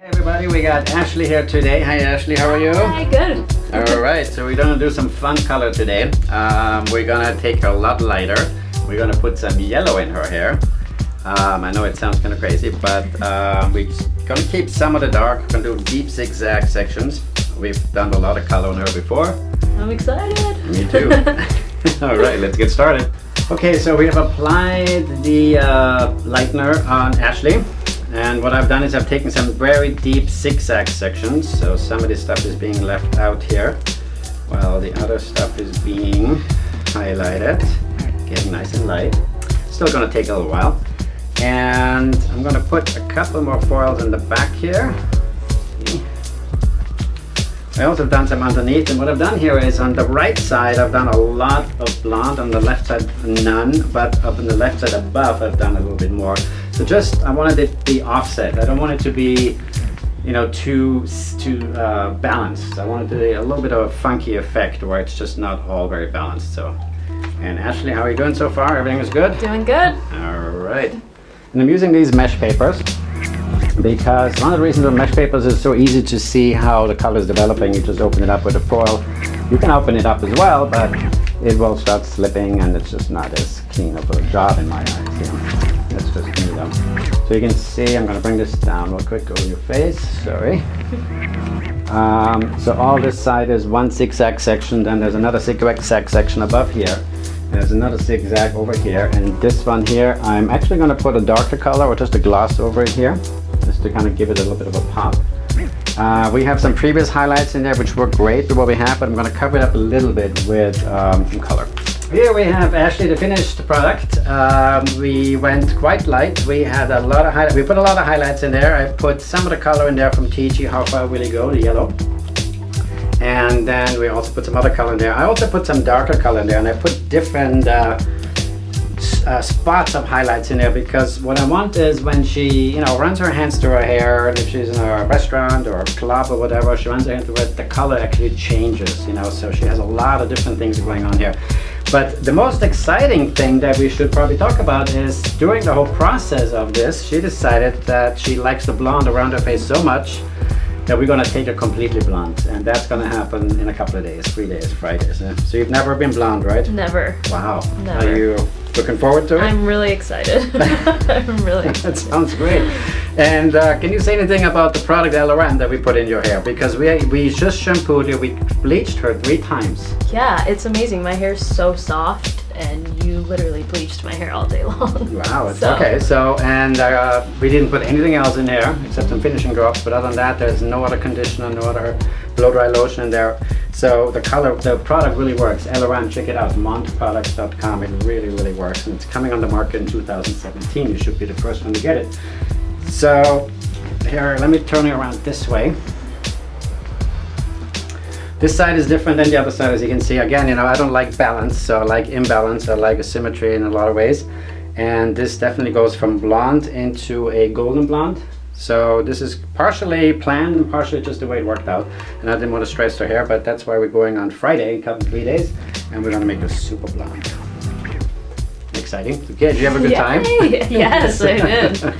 Hey everybody, we got Ashley here today. Hi Ashley, how are you? Hi, good. Alright, so we're gonna do some fun color today. We're gonna take her a lot lighter. We're gonna put some yellow in her hair. I know it sounds kind of crazy, but we're gonna keep some of the dark. We're gonna do deep zigzag sections. We've done a lot of color on her before. I'm excited. Me too. Alright, let's get started. Okay, so we have applied the lightener on Ashley. And what I've done is I've taken some very deep zigzag sections. So some of this stuff is being left out here, while the other stuff is being highlighted, getting nice and light. Still gonna take a little while. And I'm gonna put a couple more foils in the back here. I also have done some underneath, and what I've done here is on the right side I've done a lot of blonde, on the left side none, but up on the left side above I've done a little bit more. So just, I wanted it to be offset. I don't want it to be, you know, too balanced. I want it to be a little bit of a funky effect where it's just not all very balanced. So, and Ashley, how are you doing so far? Everything is good? Doing good. All right. And I'm using these mesh papers because one of the reasons with mesh papers is so easy to see how the color is developing. You just open it up with a foil. You can open it up as well, but it will start slipping and it's just not as clean of a job in my eyes. You know. That's just me though. So you can see, I'm going to bring this down real quick over your face, sorry. So all this side is one zigzag section, then there's another zigzag section above here. There's another zigzag over here, and this one here, I'm actually going to put a darker color or just a gloss over it here, just to kind of give it a little bit of a pop. We have some previous highlights in there which work great with what we have, but I'm going to cover it up a little bit with some color. Here we have Ashley, the finished product. We went quite light. We had a lot of we put a lot of highlights in there. I put some of the color in there from TG, How Far Will You Go, the yellow. And then we also put some other color in there. I also put some darker color in there, and I put different spots of highlights in there, because what I want is when she, you know, runs her hands through her hair, and if she's in a restaurant or a club or whatever, she runs her hand through it, the color actually changes, you know, so she has a lot of different things going on here. But the most exciting thing that we should probably talk about is during the whole process of this, she decided that she likes the blonde around her face so much that we're going to take her completely blonde, and that's going to happen in a couple of days, 3 days, Fridays. So you've never been blonde, right? Never. Wow. Never. Are you looking forward to it? I'm really excited. I'm really excited. That sounds great. And can you say anything about the product LRM that we put in your hair? Because we just shampooed her, we bleached her 3 times. Yeah, it's amazing. My hair's so soft, and you literally bleached my hair all day long. Wow, okay. So, and we didn't put anything else in there except some finishing drops, but other than that, there's no other conditioner, no other blow-dry lotion in there. So the product really works. LRM, check it out, montproducts.com. It really, really works, and it's coming on the market in 2017. You should be the first one to get it. So here, let me turn it around this way. This side is different than the other side, as you can see. Again, you know, I don't like balance, so I like imbalance. I like asymmetry in a lot of ways. And this definitely goes from blonde into a golden blonde. So this is partially planned and partially just the way it worked out. And I didn't want to stress her hair, but that's why we're going on Friday, in 3 days, and we're going to make her super blonde. Exciting. Okay, did you have a good time? Yes, I did.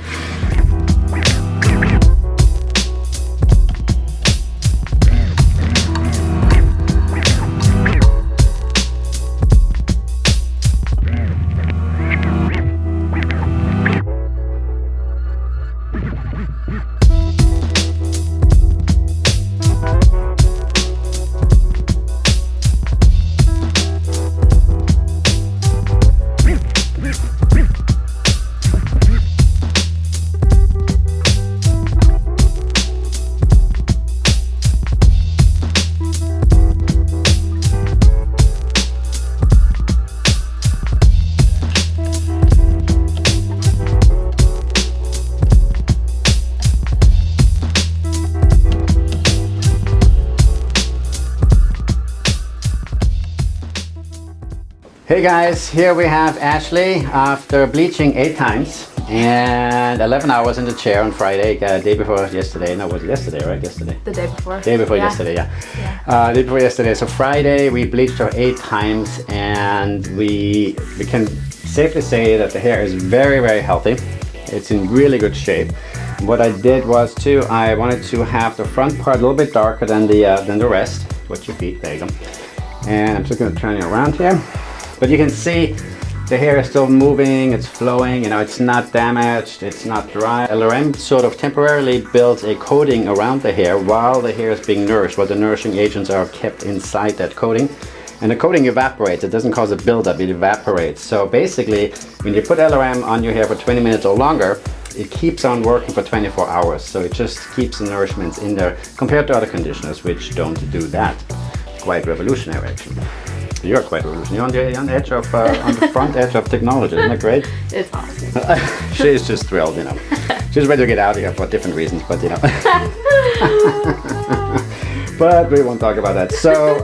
Hey guys, here we have Ashley after bleaching 8 times and 11 hours in the chair on Friday, day before yesterday. No, was it yesterday, right? Yesterday. The day before. Day before yesterday, yeah. Day before yesterday. So Friday we bleached her 8 times, and we can safely say that the hair is very, very healthy. It's in really good shape. What I did was too, I wanted to have the front part a little bit darker than the rest. What your feet, there you go. And I'm just going to turn it around here. But you can see the hair is still moving, it's flowing, you know, it's not damaged, it's not dry. LRM sort of temporarily builds a coating around the hair while the hair is being nourished, while the nourishing agents are kept inside that coating. And the coating evaporates, it doesn't cause a buildup, it evaporates. So basically, when you put LRM on your hair for 20 minutes or longer, it keeps on working for 24 hours. So it just keeps the nourishments in there compared to other conditioners which don't do that. Quite revolutionary actually. You're quite revolutionary. You're on the edge of, on the front edge of technology. Isn't that great? It's awesome. She's just thrilled, you know. She's ready to get out of here for different reasons, but you know. But we won't talk about that. So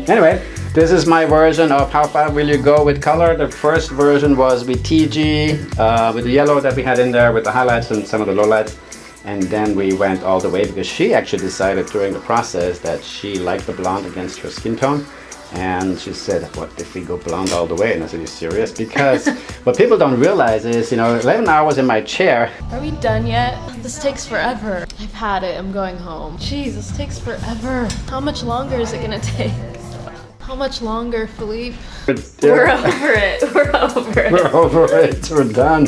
anyway, this is my version of how far will you go with color. The first version was with TG, with the yellow that we had in there, with the highlights and some of the lowlights. And then we went all the way because she actually decided during the process that she liked the blonde against her skin tone. And she said, what if we go blonde all the way? And I said, are you serious? Because what people don't realize is, you know, 11 hours in my chair. Are we done yet? This takes forever. I've had it. I'm going home. Jeez, this takes forever. How much longer is it gonna take? How much longer, Philippe? We're over it. We're over it. We're over it. We're done.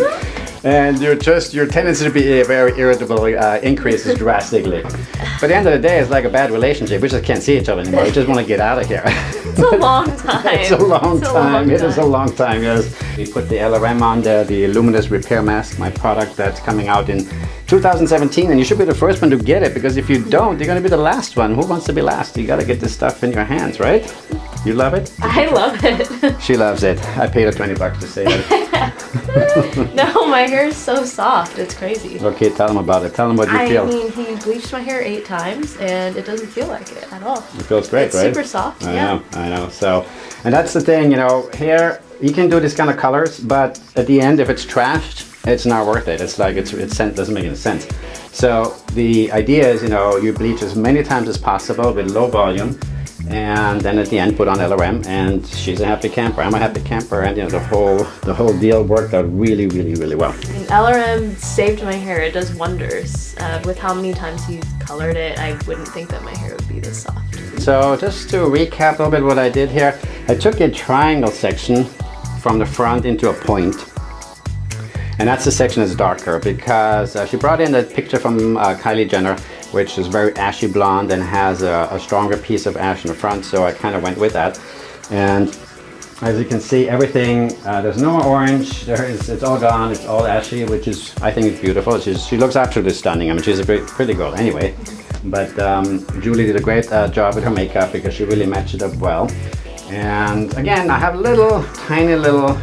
And your tendency to be very irritable increases drastically. But at the end of the day, it's like a bad relationship. We just can't see each other anymore. We just want to get out of here. It's a long time. It's a long time. It is a long time, yes. We put the LRM on there, the Luminous Repair Mask, my product that's coming out in 2017. And you should be the first one to get it, because if you don't, you're going to be the last one. Who wants to be last? You got to get this stuff in your hands, right? You love it? I love it. She loves it. I paid her $20 to say it. No, my hair is so soft. It's crazy. Okay, tell them about it. Tell them what you feel. I mean, he bleached my hair 8 times and it doesn't feel like it at all. It feels great, it's right? Super soft. I know. So, and that's the thing, you know, hair, you can do this kind of colors, but at the end, if it's trashed, it's not worth it. It's like, it doesn't make any sense. So the idea is, you know, you bleach as many times as possible with low volume, and then at the end put on LRM, and she's a happy camper. I'm a happy camper, and you know, the whole deal worked out really, really, really well. And LRM saved my hair. It does wonders. With how many times he's colored it, I wouldn't think that my hair would be this soft. So just to recap a little bit what I did here, I took a triangle section from the front into a point. And that's the section that's darker because she brought in a picture from Kylie Jenner, which is very ashy blonde and has a stronger piece of ash in the front, so I kind of went with that. And as you can see, everything, there's no more orange, it's all gone, it's all ashy, which is, I think it's beautiful. She looks absolutely stunning. I mean, she's a pretty girl anyway. But Julie did a great job with her makeup because she really matched it up well. And again, I have tiny little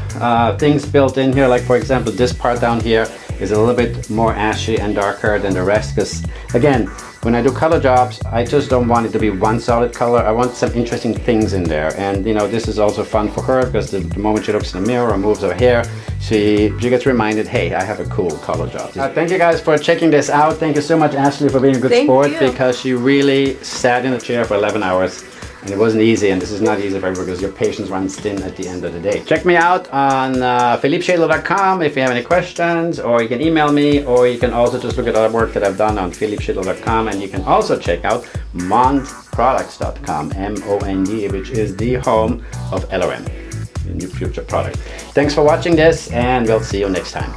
things built in here, like for example, this part down here is a little bit more ashy and darker than the rest, because again, when I do color jobs, I just don't want it to be one solid color. I want some interesting things in there. And you know, this is also fun for her because the moment she looks in the mirror or moves her hair, she gets reminded, hey, I have a cool color job. Thank you guys for checking this out. Thank you so much, Ashley, for being a good sport, because she really sat in a chair for 11 hours. And it wasn't easy, and this is not easy for everyone because your patience runs thin at the end of the day. Check me out on philippeshadler.com if you have any questions, or you can email me, or you can also just look at other work that I've done on philippeshadler.com, and you can also check out mondproducts.com, M-O-N-D, which is the home of LRM, the new future product. Thanks for watching this, and we'll see you next time.